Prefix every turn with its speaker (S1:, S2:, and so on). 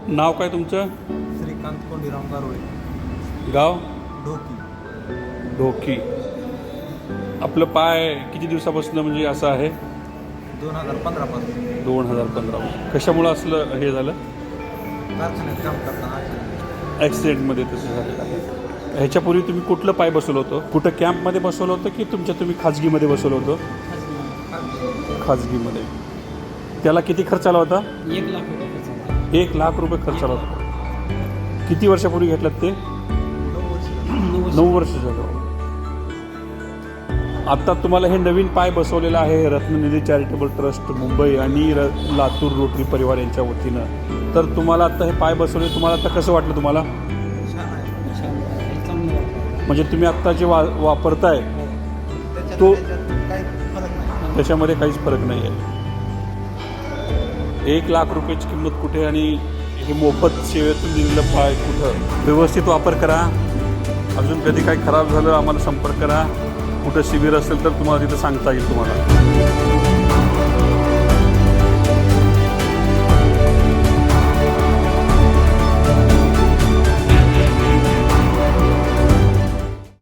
S1: नाव काय तुमचं?
S2: श्रीकांत कोंडीराम गारोळे,
S1: गाव?
S2: ढोकी.
S1: ढोकी. आपलं पाय किती दिवसापासून म्हणजे असं आहे?
S2: 2015 पासून
S1: 2015. कशामुळं असलं हे झालं?
S2: कारखान्यात काम करताना
S1: ॲक्सिडेंटमध्ये तसं झालेलं आहे. ह्याच्यापूर्वी तुम्ही कुठलं पाय बसवलं होतं? कुठं कॅम्पमध्ये बसवलं होतं की तुम्ही खाजगीमध्ये बसवलं होतं? खाजगीमध्ये. त्याला किती खर्च आला होता?
S3: 1 लाख रुपये खर्च झाला.
S1: 1 लाख रुपये खर्च आला होता. किती वर्षापूर्वी घेतलात ते? 9 वर्ष झालं. आता तुम्हाला हे नवीन पाय बसवलेलं आहे रत्ननिधी चॅरिटेबल ट्रस्ट मुंबई आणि लातूर रोटरी परिवार यांच्या वतीनं. तर तुम्हाला आता हे पाय बसवले, तुम्हाला आता कसं वाटलं तुम्हाला?
S2: छान आहे.
S3: चांगलं वाटतं.
S1: म्हणजे तुम्ही आत्ता जे वापरताय
S2: तो काही फरक नाही.
S1: त्याच्यामध्ये काहीच फरक नाही आहे. 1 लाख रुपयाची किंमत कुठे आणि हे मोफत सेवेतून दिलेलं पाय कुठं? व्यवस्थित वापर करा. अजून कधी काही खराब झालं आम्हाला संपर्क करा. कुठं शिबिर असेल तर तुम्हाला तिथं सांगता येईल तुम्हाला.